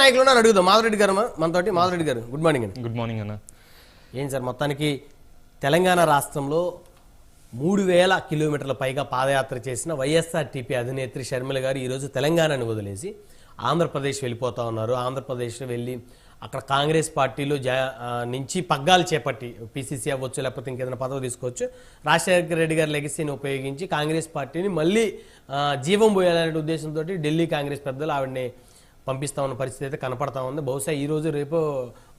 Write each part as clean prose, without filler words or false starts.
నాయకులు ఉన్నారు అడుగుదాం. మాధవరెడ్డి గారు మనతోటి. మాధవరెడ్డి గారు గుడ్ మార్నింగ్ అండి. గుడ్ మార్నింగ్ అన్న. ఏం సార్ మొత్తానికి తెలంగాణ రాష్ట్రంలో 3000 కిలోమీటర్ల పైగా పాదయాత్ర చేసిన వైఎస్ఆర్టీపీ అధినేత్రి షర్మిల గారు ఈరోజు తెలంగాణను వదిలేసి ఆంధ్రప్రదేశ్ వెళ్ళిపోతా ఉన్నారు. ఆంధ్రప్రదేశ్ వెళ్ళి అక్కడ కాంగ్రెస్ పార్టీలో నుంచి పగ్గాలు చేపట్టి పీసీసీ అవ్వచ్చు, లేకపోతే ఇంకేదైనా పదవి తీసుకోవచ్చు, రాజశేఖర రెడ్డి గారి లెగసీని ఉపయోగించి కాంగ్రెస్ పార్టీని మళ్ళీ జీవం పోయాలనే ఉద్దేశంతో ఢిల్లీ కాంగ్రెస్ పెద్దలు ఆవిడని పంపిస్తా ఉన్న పరిస్థితి అయితే కనపడతా ఉంది. బహుశా ఈ రోజు రేపు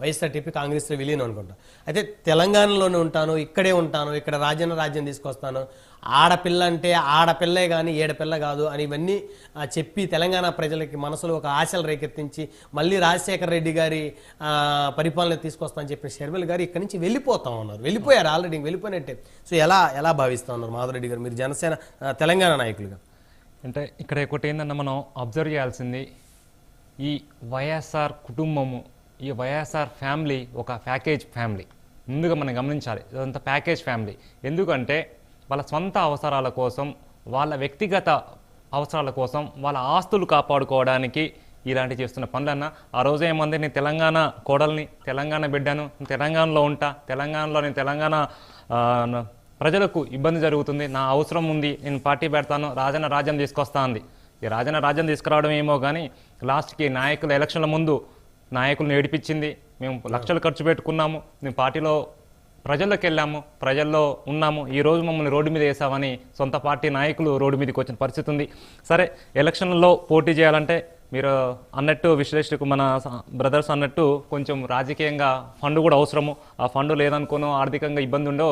వైఎస్ఆర్టీపీ కాంగ్రెస్లో విలీనం అనుకుంటా. అయితే తెలంగాణలోనే ఉంటాను, ఇక్కడే ఉంటాను, ఇక్కడ రాజ్యం తీసుకొస్తాను, ఆడపిల్ల అంటే ఆడపిల్లే కానీ ఏడపిల్ల కాదు అని ఇవన్నీ చెప్పి తెలంగాణ ప్రజలకి మనసులో ఒక ఆశలు రేకెత్తించి మళ్ళీ రాజశేఖర రెడ్డి గారి పరిపాలన తీసుకొస్తామని చెప్పిన షర్మిల గారు ఇక్కడి నుంచి వెళ్ళిపోతా ఉన్నారు. వెళ్ళిపోయారు, ఆల్రెడీ వెళ్ళిపోయినట్టే. సో ఎలా భావిస్తూ ఉన్నారు మాధవరెడ్డి గారు, మీరు జనసేన తెలంగాణ నాయకులుగా? అంటే ఇక్కడ ఒకటి ఏంటన్నా మనం అబ్జర్వ్ చేయాల్సింది, ఈ వైఎస్ఆర్ కుటుంబము, ఈ వైఎస్ఆర్ ఫ్యామిలీ ఒక ప్యాకేజ్ ఫ్యామిలీ. ముందుగా మనం గమనించాలి, ఇదంతా ప్యాకేజ్ ఫ్యామిలీ. ఎందుకంటే వాళ్ళ సొంత అవసరాల కోసం, వాళ్ళ వ్యక్తిగత అవసరాల కోసం, వాళ్ళ ఆస్తులు కాపాడుకోవడానికి ఇలాంటి చేస్తున్న పనులన్నా. ఆ రోజు ఏమంది, నేను తెలంగాణ కోడల్ని, తెలంగాణ బిడ్డను, తెలంగాణలో ఉంటా, నేను తెలంగాణ ప్రజలకు ఇబ్బంది జరుగుతుంది, నా అవసరం ఉంది, నేను పార్టీ పెడతాను, రాజ్యం తీసుకొస్తా అంది. ఈ రాజ్యం తీసుకురావడం ఏమో కానీ లాస్ట్కి నాయకుల ఎలక్షన్ల ముందు నాయకులను ఏడిపించింది. మేము లక్షలు ఖర్చు పెట్టుకున్నాము, మేము పార్టీలో ప్రజల్లోకి వెళ్ళాము, ప్రజల్లో ఉన్నాము, ఈరోజు మమ్మల్ని రోడ్డు మీద వేసామని సొంత పార్టీ నాయకులు రోడ్డు మీదకి వచ్చిన పరిస్థితి ఉంది. సరే, ఎలక్షన్లలో పోటీ చేయాలంటే మీరు అన్నట్టు, విశ్లేషకు మన బ్రదర్స్ అన్నట్టు కొంచెం రాజకీయంగా ఫండ్ కూడా అవసరము. ఆ ఫండ్ లేదనుకోనో, ఆర్థికంగా ఇబ్బంది ఉండో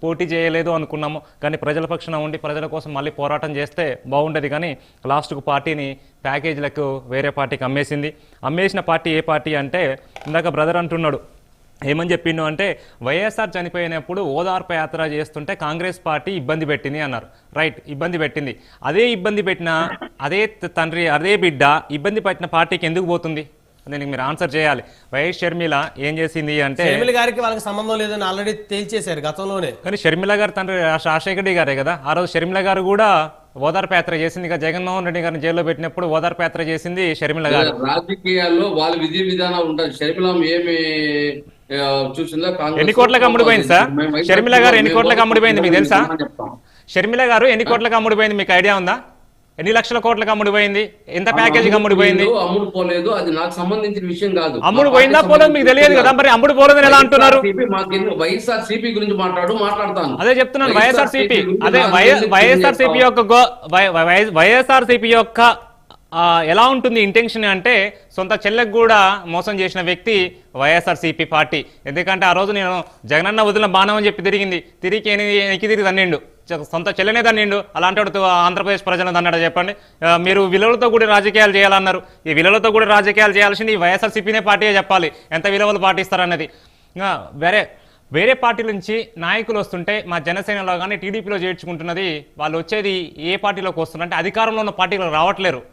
పోటీ చేయలేదు అనుకున్నాము. కానీ ప్రజల పక్షాన ఉండి ప్రజల కోసం మళ్ళీ పోరాటం చేస్తే బాగుండేది. కానీ లాస్ట్కు పార్టీని ప్యాకేజీలకు వేరే పార్టీకి అమ్మేసిన పార్టీ ఏ పార్టీ అంటే, ఇందాక బ్రదర్ అంటున్నాడు, ఏమని చెప్పిండు అంటే, వైఎస్ఆర్ చనిపోయినప్పుడు ఓదార్పు యాత్ర చేస్తుంటే కాంగ్రెస్ పార్టీ ఇబ్బంది పెట్టింది అన్నారు. రైట్, ఇబ్బంది పెట్టింది. అదే ఇబ్బంది పెట్టిన అదే తండ్రి, అదే బిడ్డ ఇబ్బంది పెట్టిన పార్టీకి ఎందుకు పోతుంది? దీనికి మీరు ఆన్సర్ చేయాలి. వైఎస్ షర్మిల ఏం చేసింది అంటే, షర్మిల గారికి వాళ్ళకి సంబంధం లేదని ఆల్రెడీ తేల్చేశారు గతంలోనే. కానీ షర్మిల గారు తండ్రి రాజశేఖర రెడ్డి గారే కదా. ఆ రోజు షర్మిల గారు కూడా ఓదార్పు యాత్ర చేసింది. జగన్మోహన్ రెడ్డి గారిని జైల్లో పెట్టినప్పుడు ఓదార్పు యాత్ర చేసింది షర్మిల గారు. రాజకీయాల్లో వాళ్ళ విధి విధానాలు ఉంటాయి. షర్మిల ఏమి చూసిందా? ఎన్ని కోట్లకు అమ్ముడిపోయింది సార్ షర్మిల గారు? ఎన్ని కోట్లకు అమ్ముడిపోయింది మీకు తెలుసా? షర్మిల గారు ఎన్ని కోట్లకు అమ్ముడిపోయింది మీకు ఐడియా ఉందా? ఎన్ని లక్షల కోట్లకు అమ్ముడిపోయింది? ఎంత ప్యాకేజీకి అమ్ముడిపోయింది? అమ్ముడు పోలేదు, అది నాకు సంబంధించిన విషయం కాదు. అమ్ముడు పోయిందా పోలేదు మీకు తెలియదు కదా, మరి అమ్ముడు పోలేదని ఎలా అంటున్నారు? వైఎస్ఆర్ సిపి గురించి మాట్లాడతాను. అదే చెప్తున్నాను, వైఎస్ఆర్ సిపి. అదే వైఎస్ఆర్ సిపి యొక్క ఎలా ఉంటుంది ఇంటెన్షన్ అంటే, సొంత చెల్లెకు కూడా మోసం చేసిన వ్యక్తి వైఎస్ఆర్సీపీ పార్టీ. ఎందుకంటే ఆ రోజు నేను జగనన్న వదిలిన బాణం అని చెప్పి తిరిగి తిరిగి తన్నిండు, సొంత చెల్లెనే తన్నిండు. అలాంటి ఆంధ్రప్రదేశ్ ప్రజలను తన్నాడు చెప్పండి. మీరు విలువలతో కూడా రాజకీయాలు చేయాలన్నారు. ఈ విలువలతో కూడా రాజకీయాలు చేయాల్సింది వైఎస్ఆర్సీపీనే పార్టీయే చెప్పాలి, ఎంత విలువలు పాటిస్తారన్నది. వేరే పార్టీ నుంచి నాయకులు వస్తుంటే మా జనసేనలో కానీ టీడీపీలో చేర్చుకుంటున్నది. వాళ్ళు వచ్చేది ఏ పార్టీలోకి వస్తున్నారంటే అధికారంలో ఉన్న పార్టీలోకి రావట్లేరు.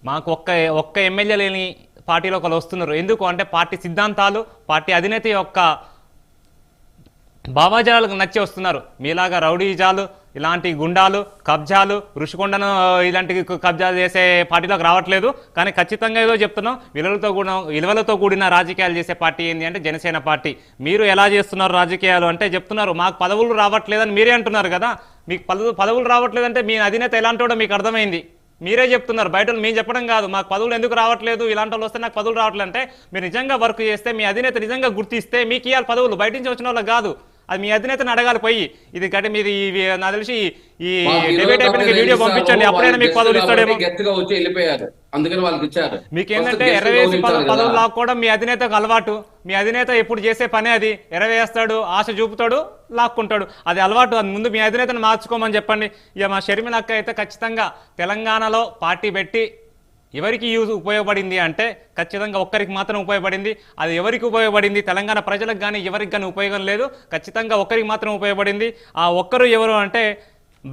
మాకు ఒక్క ఎమ్మెల్యే లేని పార్టీలో ఒకరు వస్తున్నారు. ఎందుకు అంటే పార్టీ సిద్ధాంతాలు, పార్టీ అధినేత యొక్క భావాజాలకు నచ్చి వస్తున్నారు. మీలాగా రౌడీజాలు, ఇలాంటి గుండాలు, కబ్జాలు, ఋషికొండను ఇలాంటి కబ్జాలు చేసే పార్టీలోకి రావట్లేదు. కానీ ఖచ్చితంగా ఏదో చెప్తున్నాం, విలువలతో కూడిన రాజకీయాలు చేసే పార్టీ ఏంటి అంటే జనసేన పార్టీ. మీరు ఎలా చేస్తున్నారు రాజకీయాలు అంటే చెప్తున్నారు, మాకు పదవులు రావట్లేదని మీరే అంటున్నారు కదా. మీకు పదవులు రావట్లేదంటే మీ అధినేత ఎలాంటి మీకు అర్థమైంది. మీరే చెప్తున్నారు, బయట మేము చెప్పడం కాదు. మాకు పదవులు ఎందుకు రావట్లేదు, ఇలాంటి వాళ్ళు వస్తే నాకు పదవులు రావట్లేదు అంటే, మీరు నిజంగా వర్క్ చేస్తే, మీ అధినేత నిజంగా గుర్తిస్తే మీకు ఇవ్వాలి పదవులు, బయట నుంచి వచ్చిన వాళ్ళకి కాదు. అది మీ అధినేతను అడగాలి పోయి. ఇది కంటే మీరు నాకు తెలిసి ఈ డిబేట్ అయిపోయిన వీడియో పంపించండి, అప్పుడైనా మీకు పదవులు ఇస్తాడేమో. మీకు ఏంటంటే ఎర్రవేసి పదవులు లాక్కోవడం మీ అధినేతకు అలవాటు. మీ అధినేత ఎప్పుడు చేసే పనే అది, ఎర్రవేస్తాడు, ఆశ చూపుతాడు, లాక్కుంటాడు, అది అలవాటు. అది ముందు మీ అధినేతను మార్చుకోమని చెప్పండి. ఇక మా షర్మిల అక్క అయితే ఖచ్చితంగా తెలంగాణలో పార్టీ పెట్టి ఎవరికి ఉపయోగపడింది అంటే ఖచ్చితంగా ఒక్కరికి మాత్రం ఉపయోగపడింది. అది ఎవరికి ఉపయోగపడింది? తెలంగాణ ప్రజలకు కానీ ఎవరికి కానీ ఉపయోగం లేదు. ఖచ్చితంగా ఒక్కరికి మాత్రం ఉపయోగపడింది. ఆ ఒక్కరు ఎవరు అంటే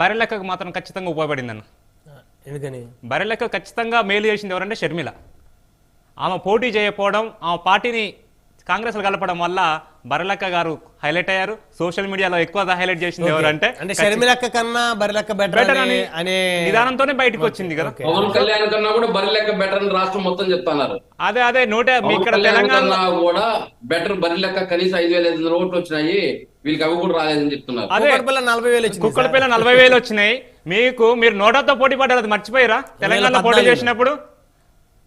బర్రెలెక్కకు మాత్రం ఖచ్చితంగా ఉపయోగపడింది అన్న. ఎందుకని? బర్రెలెక్క ఖచ్చితంగా మేలు చేసింది ఎవరంటే షర్మిల. ఆమె పోటీ చేయకపోవడం, ఆమె పార్టీని కాంగ్రెస్లో కలపడం వల్ల బర్రెలక్క గారు హైలైట్ అయ్యారు. సోషల్ మీడియాలో ఎక్కువ హైలైట్ చేసింది ఎవరంటే అంటే షర్మిలక్క కన్నా బరిలక్క బెటర్ బెటర్ అని అనే విధానంతోనే బయటకు వచ్చింది కదా. పవన్ కళ్యాణ్ కన్నా కూడా బరి లెక్క బెటర్ అని రాష్ట్రం మొత్తం చెప్తున్నారు. అదే మీ పవన్ ఇక్కడ కళ్యాణ్ తెలంగాణ కన్నా కూడా బెటర్ బరి లెక్క కనీసం 5,500 ఓట్లు వచ్చినాయి, వీళ్ళకి అవి కూడా రాలేదని చెప్తున్నారు. అదే కుక్కడపిల్ల 40,000 వచ్చింది కుక్కల పిల్ల 40,000 వచ్చినాయి. మీరు నోటాతో పోటీ పడ్డారు, అది మర్చిపోయారా? తెలంగాణలో పోటీ చేసినప్పుడు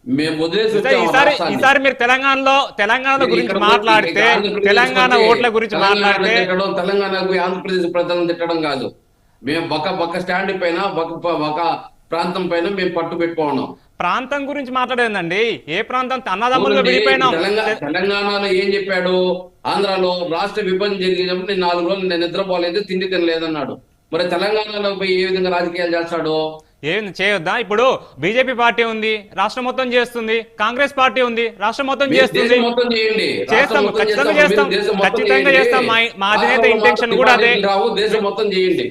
మేము వదిలేసి వచ్చాము రాష్ట్రాన్ని. ఈసారి మీరు తెలంగాణ గురించి మాట్లాడితే, తెలంగాణ ఓట్ల గురించి మాట్లాడితే తెలంగాణకు ఆంధ్రప్రదేశ్ ప్రజలను తిట్టడం కాదు. మేము ఒక స్టాండ్ పైన ఒక ప్రాంతం పైన మేము పట్టు పెట్టుకున్నాం. ప్రాంతం గురించి మాట్లాడేదండి. ఏ ప్రాంతం? అన్నదమ్ములుగా విడిపోయినాం. తెలంగాణలో ఏం చెప్పాడు? ఆంధ్రాలో రాష్ట్ర విభజన జరిగినప్పుడు నేను 4 రోజులు నేను నిద్రపోలేదు, తిండి తినలేదన్నాడు. మరి తెలంగాణలో పోయి ఏ విధంగా రాజకీయాలు చేస్తాడు? ఏం చేయొద్దా? ఇప్పుడు బీజేపీ పార్టీ ఉంది, రాష్ట్రం మొత్తం చేస్తుంది. కాంగ్రెస్ పార్టీ ఉంది, రాష్ట్రం మొత్తం చేస్తుంది. మొత్తం చేయండి, చేస్తాం, ఖచ్చితంగా చేస్తాం. మా అధినేత ఇంటెన్షన్ కూడా అదే. దేశం మొత్తం చేయండి,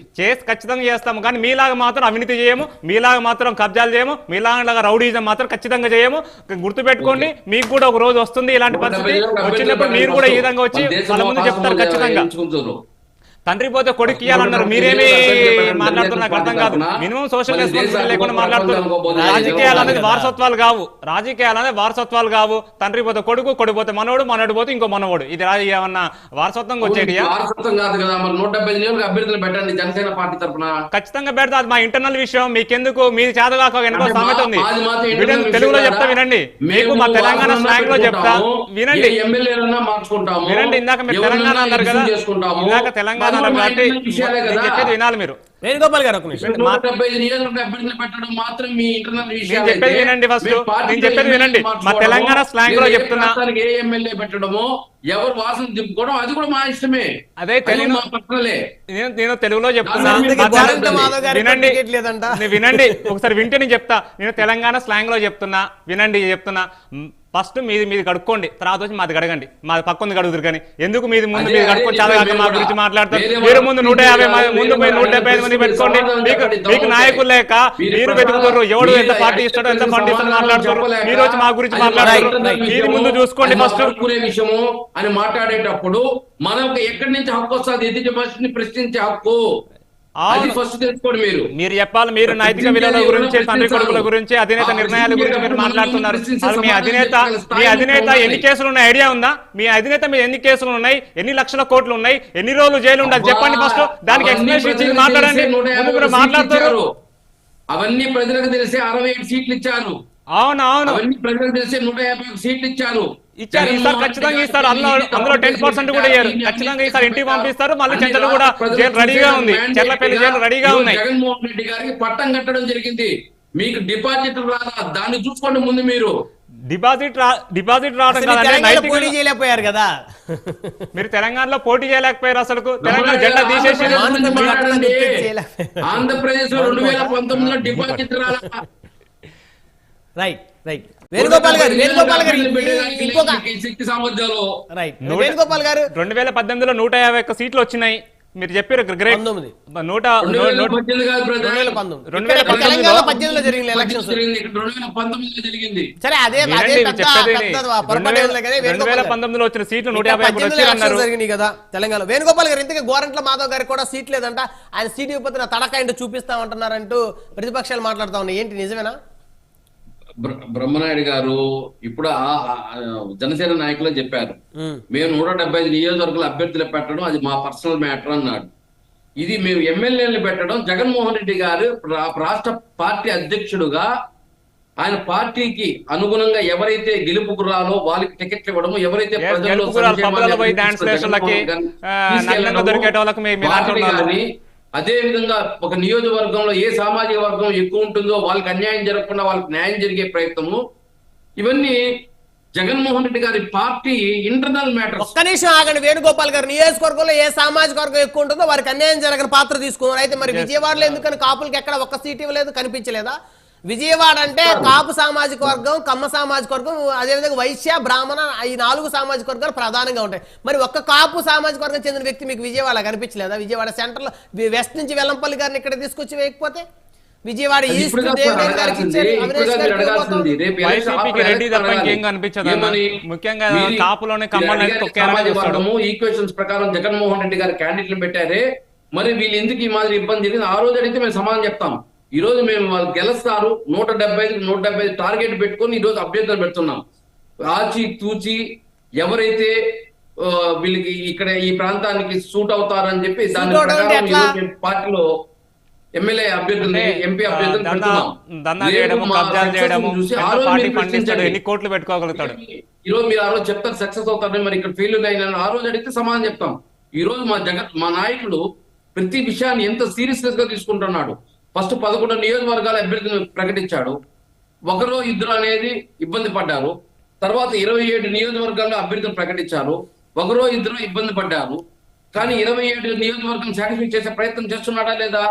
ఖచ్చితంగా చేస్తాము. కానీ మీలాగా మాత్రం అవినీతి చేయము, మీలాగా మాత్రం కబ్జాలు చేయము, మీలాగా రౌడీజం మాత్రం ఖచ్చితంగా చేయము. గుర్తుపెట్టుకోండి, మీకు కూడా ఒక రోజు వస్తుంది ఇలాంటి పరిస్థితి. వచ్చినప్పుడు మీరు కూడా ఈ విధంగా వచ్చి వాళ్ళ ముందు చెప్తారు ఖచ్చితంగా. తండ్రి పోతే కొడుకు ఇయ్యాలన్నారు, మీరేమి మాట్లాడుతున్నారు నాకు అర్థం కాదు. మినిమం సోషల్ రెస్పాన్సిబిలిటీ లేకుండా మాట్లాడుతున్నారు. రాజకీయాలు అనేది వారసత్వాలు కావు. తండ్రి పోతే కొడుకు, కొడుకు పోతే మనోడు, మనోడు పోతే ఇంకో మనోడు. ఇది ఏమన్నా వారసత్వంగా వచ్చేది? వారసత్వం కాదు కదా. మరి 170 నియోజక అభ్యర్థులు పెట్టండి జనసేన పార్టీ తరఫున. ఖచ్చితంగా పెడతా, అది మా ఇంటర్నల్ విషయం. మీకెందుకు? మీది చేతగాక వెనక సామెత ఉంది, తెలుగులో చెప్తా వినండి. మీకు మా తెలంగాణ స్లాంగ్ లో చెప్తా వినండి. మార్చుకుంటాము వినండి. ఇందాక మీరు తెలంగాణ అన్నారు కదా, ఇందాక తెలంగాణ చెప్పేది వినాలి మీరు. వేణుగోపాల్ గారు ఒక నిమిషం. నేను చెప్పేది వినండి. ఫస్ట్ నేను చెప్పేది వినండి. మా తెలంగాణ స్లాంగ్ లో చెప్తున్నా, ఏ ఎమ్మెల్యే పెట్టడమో ఎవరు వాసన తిప్పుకోవడం అది కూడా మా ఇష్టమే. అదే తెలుగు నేను తెలుగులో చెప్తున్నా వినండి. ఒకసారి వింటే నేను చెప్తా. నేను తెలంగాణ స్లాంగ్ లో చెప్తున్నా చెప్తున్నా. ఫస్ట్ మీది కడుక్కోండి, తర్వాత వచ్చి మాది కడగండి. మాది పక్కంది కడుగుతారు. కానీ ఎందుకు మీది ముందు మీది కడుక్కొని చాలా మా గురించి మాట్లాడతారు. మీరు ముందు 150 ముందు పోయి 175 మంది పెట్టుకోండి. మీకు నాయకులు లేక మీరు వెతుకుతారు. ఎవడు ఎంత పార్టీ ఇస్తాడో ఎంత ఫండ్ ఇస్తాడో మాట్లాడుతారు. మీరు వచ్చి మా గురించి మాట్లాడతారు. మీరు ముందు చూసుకోండి ఫస్ట్. విషయము అని మాట్లాడేటప్పుడు మనకు ఎక్కడి నుంచి హక్కు వస్తుంది? ఎదుటి మనిషిని ప్రశ్నించే హక్కు ఫస్ట్ తెలుసుకోండి. మీరు చెప్పాలి. మీరు నైతిక విలువల గురించి, తండ్రి కొడుకుల గురించి, అధినేత నిర్ణయాల గురించి మీరు మాట్లాడుతున్నారు. మీ అధినేత ఎన్ని కేసులు ఉన్నాయి ఐడియా ఉందా? మీ అధినేత మీద ఎన్ని కేసులు ఉన్నాయి, ఎన్ని లక్షల కోట్లు ఉన్నాయి, ఎన్ని రోజులు జైలు ఉండాలి చెప్పండి ఫస్ట్. దానికి ఎక్స్ప్లెనేషన్ ఇచ్చి మాట్లాడండి. మాట్లాడుతున్నారు. అవన్నీ ప్రజలకు తెలిసి 67 సీట్లు ఇచ్చారు. అవును అవన్నీ ప్రజలకు తెలిసి 150 సీట్లు ఇచ్చారు. ఈసారి ఖచ్చితంగా ఇస్తారు. అందులో 10% కూడా ఇయ్యారు. ఖచ్చితంగా ఈసారి ఇంటికి పంపిస్తారు. మళ్ళీ చెంచలు కూడా జైలు రెడీగా ఉంది. చెర్లపల్లి జైలు రెడీగా ఉన్నాయి. జగన్మోహన్ రెడ్డి గారికి పట్టం కట్టడం జరిగింది. మీకు డిపాజిట్ రాదా? దాన్ని చూసుకోండి ముందు. మీరు డిపాజిట్ రావడం కాదండి, పోటీ చేయలేకపోయారు కదా. మీరు తెలంగాణలో పోటీ చేయలేకపోయారు. అసలు తెలంగాణ జెండా తీసేసి ఆంధ్రప్రదేశ్ లో 2019లో డిపాజిట్ రాదా? రైట్ వేణుగోపాల్ గారు శక్తి సామర్థ్యాలు వేణుగోపాల్ గారు 2018లో 151 సీట్లు వచ్చినాయి. మీరు చెప్పారు గ్రేట్. 2019లో జరిగిన ఎలక్షన్స్ 2019లో వచ్చిన సీట్లు 151 జరిగినాయి కదా తెలంగాణ. వేణుగోపాల్ గారు ఇంతకీ గోరంట్ల మాధవ్ గారికి కూడా సీట్ లేదంట. ఆయన సీట్ ఇవ్వకపోతే తడకాయంటూ చూపిస్తామంటున్నారంటూ ప్రతిపక్షాలు మాట్లాడుతా ఉన్నాయి. ఏంటి నిజమేనా? బ్రహ్మనాయుడు గారు ఇప్పుడు జనసేన నాయకులు చెప్పారు, మేము 175 నియోజకవర్గాల అభ్యర్థులు పెట్టడం అది మా పర్సనల్ మ్యాటర్ అన్నాడు. ఇది మేము ఎమ్మెల్యేలు పెట్టడం జగన్మోహన్ రెడ్డి గారు రాష్ట్ర పార్టీ అధ్యక్షుడుగా ఆయన పార్టీకి అనుగుణంగా ఎవరైతే గెలుపు గుర్రాలో వాళ్ళకి టికెట్లు ఇవ్వడము, ఎవరైతే అదే విధంగా ఒక నియోజకవర్గంలో ఏ సామాజిక వర్గం ఎక్కువ ఉంటుందో వాళ్ళకి అన్యాయం జరగకుండా వాళ్ళకి న్యాయం జరిగే ప్రయత్నము, ఇవన్నీ జగన్మోహన్ రెడ్డి గారి పార్టీ ఇంటర్నల్ మ్యాటర్. ఒక్క నిమిషం ఆగండి. వేణుగోపాల్ గారు నియోజకవర్గంలో ఏ సామాజిక వర్గం ఎక్కువ ఉంటుందో వారికి అన్యాయం జరగని పాత్ర తీసుకున్నారు. అయితే మరి విజయవాడలో ఎందుకని కాపులకి ఎక్కడ ఒక్క సీట్ ఇవ్వలేదు? కనిపించలేదా? విజయవాడ అంటే కాపు సామాజిక వర్గం, కమ్మ సామాజిక వర్గం, అదేవిధంగా వైశ్య, బ్రాహ్మణ, ఈ 4 సామాజిక వర్గాలు ప్రధానంగా ఉంటాయి. మరి ఒక్క కాపు సామాజిక వర్గం చెందిన వ్యక్తి మీకు విజయవాడ కనిపించలేదా? విజయవాడ సెంటర్లో వెస్ట్ నుంచి వెల్లంపల్లి గారిని ఇక్కడ తీసుకొచ్చి వేయకపోతే విజయవాడ అది ఈస్ట్ ఇప్పుడు కాదు దేవినేని గారికి అడగాల్సింది, ఇచ్చారు, ఇప్పుడు అవినాష్ కాదు గారికి అడగాల్సింది. ఇవ్వబోతున్నారు. రేపు ఎలక్షన్ వైసీపీకి ఆఫ్టర్ రెడ్డి ఎలక్షన్ తప్ప అడగాలి. ఇంకేం కనిపించదన్న. ఏమని? ముఖ్యంగా మీరు- కాపులోనే మీరు కమ్మల్ని అడిగారు, తొక్కారని సామాజిక చూస్తాడు. వర్గము ఈక్వేషన్స్ ప్రకారం జగన్మోహన్ రెడ్డి గారు క్యాండిడేట్లు పెట్టారే, మరి వీళ్ళు ఎందుకు ఈ మాదిరి ఇబ్బంది జరిగింది ఆ రోజు అడిగితే మేము సమాధానం చెప్తాం. ఈ రోజు మేము వాళ్ళు గెలుస్తారు 175 టార్గెట్ పెట్టుకొని ఈ రోజు అభ్యర్థులు పెడుతున్నాం. ఆచి తూచి ఎవరైతే వీళ్ళకి ఇక్కడ ఈ ప్రాంతానికి సూట్ అవుతారని చెప్పి దాని Suit అవడం అంటే ప్రకారం ఎట్లా? ఈరోజు మేము పార్టీలో ఎమ్మెల్యే అభ్యర్థుల్ని అంటే, ఎంపీ అభ్యర్థులు పెడుతున్నాం. దందా రేపు చేయడము, మా కబ్జాలు success చేయడము, ని చూసి ఆ ఎంత రోజు పార్టీ మీరు ఫండ్ ఇస్తాడు, ప్రశ్నించండి. ఎన్ని కోట్లు పెట్టుకోగలుగుతాడు. ఈ రోజు మీరు ఆ రోజు చెప్తారు సక్సెస్ అవుతారని, మరి ఇక్కడ ఫెయిల్యూర్ అయినా ఆ రోజు అడిగితే సమాధానం చెప్తాం. ఈ రోజు మా నాయకుడు ప్రతి విషయాన్ని ఎంత సీరియస్నెస్ గా తీసుకుంటున్నాడు. ఫస్ట్ 11 నియోజకవర్గాల అభ్యర్థులను ప్రకటించాడు. ఒకరో ఇద్దరు అనేది ఇబ్బంది పడ్డారు. తర్వాత 27 నియోజకవర్గాల్లో అభ్యర్థులు ప్రకటించారు. ఒకరో ఇద్దరు ఇబ్బంది పడ్డారు. కానీ 27 నియోజకవర్గం సాటిస్ఫై చేసే ప్రయత్నం చేస్తున్నాడా లేదా?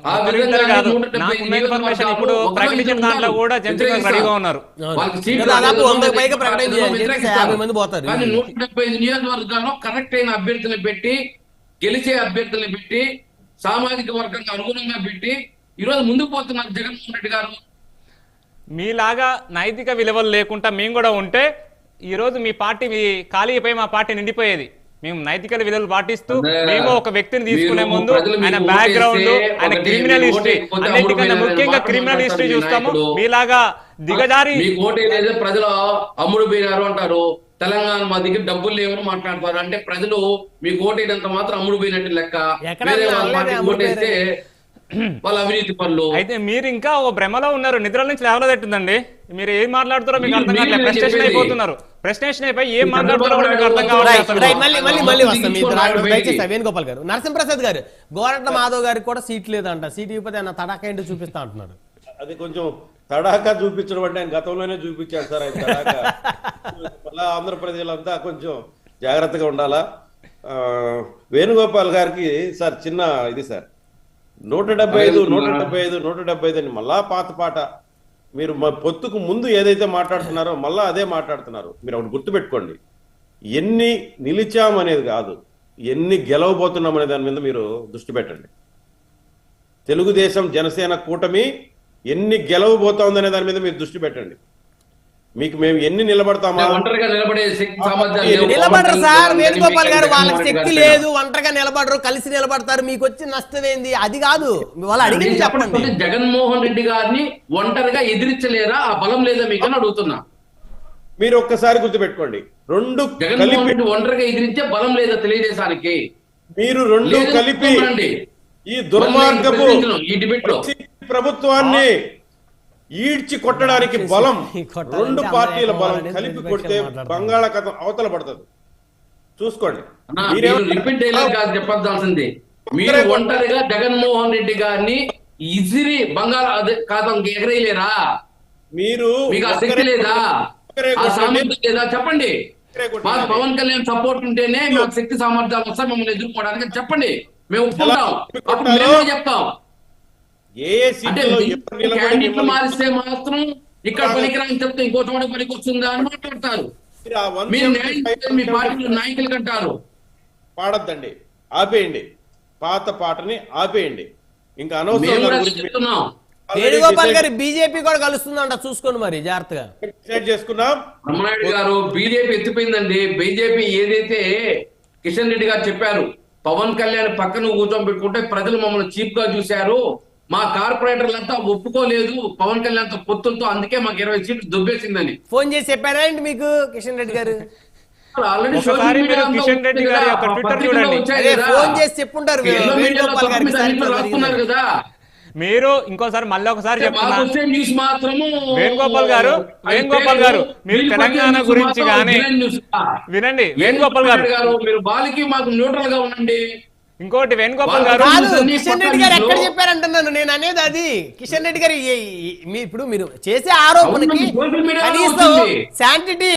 ఆ విధంగా కాదు. 170 నాకున్న ఇన్ఫర్మేషన్ ఇప్పుడు నియోజకవర్గాల్లో ఒకరో ప్రకటించిన ఇద్దరు దాంట్లో ఉంటారు. కూడా జంతువులు రెడీగా వ్యతిరేకిస్తారు. ఉన్నారు. వాళ్ళకి సీట్లు దాదాపు రాలేదు. 100 పైగా ప్రకటన చేయాలి. వ్యతిరేకిస్తారు. 50 మంది పోతారు. కానీ 175 నియోజకవర్గాల్లో కరెక్ట్ అయిన అభ్యర్థులను పెట్టి, గెలిచే అభ్యర్థులను పెట్టి, సామాజిక వర్గానికి అనుగుణంగా పెట్టి ఈ రోజు ముందుకు పోతున్నారు జగన్మోహన్ రెడ్డి గారు. మీలాగా నైతిక విలువలు లేకుండా మేము కూడా ఉంటే ఈ రోజు మీ పార్టీ ఖాళీ అయిపోయి మా పార్టీ నిండిపోయేది. మేము నైతిక విలువలు పాటిస్తూ మేము ఒక వ్యక్తిని తీసుకునే ముందు ఆయన బ్యాక్గ్రౌండ్, ఆయన క్రిమినల్ హిస్టరీ, అన్నిటికన్నా ముఖ్యంగా క్రిమినల్ హిస్టరీ చూస్తాము. మీలాగా దిగజారి మీకు ఓటేది ప్రజలు అమ్ముడు పోయినారు అంటారు. తెలంగాణ మా దగ్గర డబ్బులు లేవని మాట్లాడతారు. అంటే ప్రజలు మీకు ఓటేదంత మాత్రం అమ్ముడు పోయినట్టు లెక్క. ఎక్కడ వేరే వాళ్ళ అనలేదు, పార్టీకి అమ్ముడు ఓటేస్తే వాళ్ళ అవినీతి పనులు. అయితే మీరు ఇంకా ఓ భ్రమలో ఉన్నారు, నిద్ర నుంచి లేవలేదట్టుందండి. మీరు ఏం మాట్లాడుతారో మీకు అర్థం మీరు కావట్లేదు. ప్రెస్టేషన్ చెప్పేది. అయిపోతున్నారు. ప్రెస్టేషన్ అయిపోయి ఏం ఈ మాట్లాడుతారో కూడా మీకు అర్థం రైట్, కావట్లేదు. రైట్, మళ్ళీ వస్తాం. మీ ఇద్దరు ఆగండి. బయటికి. దయచేసి వేణుగోపాల్ గారు, నరసింహప్రసాద్ గారు, గోరంట్ల మాధవ్ గారికి కూడా సీట్ లేదంట. సీట్ ఇవ్వకపోతే ఆయన తడాకా ఏంటో చూపిస్తా అంటున్నాడు. అది కొంచెం తడాకా చూపించడం అంటే ఆయన గతంలోనే చూపించాడు సార్. ఆయన తడాకా మళ్ళా ఆంధ్రప్రదేశ్లంతా కొంచెం జాగ్రత్తగా ఉండాలా. వేణుగోపాల్ గారికి సార్ చిన్న ఇది సార్, 175 అని మళ్ళా పాత పాట. మీరు పొత్తుకు ముందు ఏదైతే మాట్లాడుతున్నారో మళ్ళా అదే మాట్లాడుతున్నారు. మీరు ఒకటి గుర్తుపెట్టుకోండి, ఎన్ని నిలిచాం అనేది కాదు, ఎన్ని గెలవబోతున్నాం అనే దాని మీద మీరు దృష్టి పెట్టండి. తెలుగుదేశం జనసేన కూటమి ఎన్ని గెలవబోతోందనే దాని మీద మీరు దృష్టి పెట్టండి. మీకు మేము ఎన్ని నిలబడతామా? ఒంటరిగా నిలబడే శక్తి సామర్థ్యాలు లేవు. నిలబడరు సార్ వేణుగోపాల్ గారు, వాళ్ళకి జగన్మోహన్ రెడ్డి శక్తి గారు లేదు, ఒంటరిగా నిలబడరు, కలిసి నిలబడతారు. మీకు వచ్చి నష్టం ఏంది? అది కాదు వాళ్ళు అడిగింది నేను చెప్పండి. చెప్పండి, జగన్మోహన్ రెడ్డి గారిని ఒంటరిగా ఎదిరించలేరా? ఆ బలం లేదా మీకు అని అడుగుతున్నా. మీరు ఒక్కసారి గుర్తుపెట్టుకోండి, రెండు జగన్మోహన్ కలిపి రెడ్డి ఒంటరిగా ఎదిరించే బలం లేదా తెలుగుదేశానికి? మీరు రెండు లేదు, కలిపి చూడండి. ఈ దుర్మార్గపు ప్రశ్నించను ఈ డిబేట్ లో. ప్రభుత్వాన్ని ఈడ్చి కొట్టడానికి బలం, కొట్టాలంటే రెండు అలా పార్టీల బలం అయిపోవాలని కలిపి ప్రతిపక్షాలు కొడితే మాట్లాడుతున్నారు. బంగాళాఖాతం అవతల పడుతుంది. చూసుకోండి. అన్నా, మీరేమో- మీరు రిపీట్ డైలాగ్ కాదు చెప్పాల్సింది. మీరు ఒంటరిగా జగన్మోహన్ రెడ్డి గారిని ఇసిరి బంగాళాఖాతం ఎగరేయలేరా? మీరు మీకు ఆ శక్తి లేదా? ఒక్కరే ఆ కొట్టండి. సామర్థ్యం లేదా? చెప్పండి. ఒక్కరే కొట్టండి. మాకు పవన్ కళ్యాణ్ సపోర్ట్ ఉంటేనే మాకు శక్తి సామర్థ్యాలు వస్తాయి మమ్మల్ని ఎదుర్కోవడానికి చెప్పండి. మేము ఒప్పుకుంటాం. అప్పుడు మేమే చెప్తాం. ఏ ఏ అంటే సీట్లో ఎవరు నిలబడి క్యాండిడేట్లు మిమ్మల్ని- మారిస్తే మాత్రం ఇక్కడ పనికిరాని చెప్తే ఇంకో చోట పనికి వస్తుందా అని మాట్లాడతారు. మీరు ఆ మీరు న్యాయం చేస్తే మీ 175 పార్టీలో నాయకులు కంటారు. పాడొద్దండి, ఆపేయండి. పాత పాటని ఆపేయండి. ఇంకా అనవసరం మేము దాని కూడా గురించి చెప్తున్నాం. వేణుగోపాల్ గారి బీజేపీ కూడా కలుస్తుందంట, చూసుకోండి మరి జాగ్రత్తగా. డిసైడ్ చేసుకున్నాం. బ్రహ్మనాయుడు గారు బీజేపీ ఎత్తిపోయిందండి. బీజేపీ ఏదైతే కిషన్ రెడ్డి గారు చెప్పారు, పవన్ కళ్యాణ్ పక్కన కూర్చోబెట్టుకుంటే ప్రజలు మమ్మల్ని చీప్ గా చూశారు, మా కార్పొరేటర్లంతా ఒప్పుకోలేదు పవన్ కళ్యాణ్ తో పొత్తులతో, అందుకే మాకు 20 సీట్లు దుబ్బేసిందని ఫోన్ చేసి చెప్పారా ఏంటి మీకు కిషన్ రెడ్డి గారు? ఆల్రెడీ ఒకసారి సోషల్ మీడియా మీరు అంతా కిషన్ రెడ్డి ఉంది గారి కదా, యొక్క ట్విట్టర్ పత్రికల్లో చూడండి. వచ్చాయి అదే కదా. ఫోన్ చేసి చెప్పుంటారు ఎల్లో మీడియాలో వేణుగోపాల్ గారికి తప్పు మీద అన్నిట్లో రాస్తున్నారు కదా. మీరు ఇంకోసారి మళ్ళీ ఒకసారి చెప్తున్నా, మాకు వచ్చే న్యూస్ మాత్రము వేణుగోపాల్ గారు మీరు తెలంగాణ గురించి కానీ వినండి. వేణుగోపాల్ గారు మీరు బాలికి మాకు న్యూట్రల్ గా ఉండండి. ఇంకోటి వేణుగోపాల్ గారు కాదు, కిషన్ రెడ్డి గారు ఎక్కడ చెప్పారంటున్నాను నేను అనేది. అది కిషన్ రెడ్డి గారు ఇప్పుడు మీరు చేసే ఆరోపణకి అవును, సోషల్ మీడియాలో కనీసం వచ్చింది. శాంటిటీ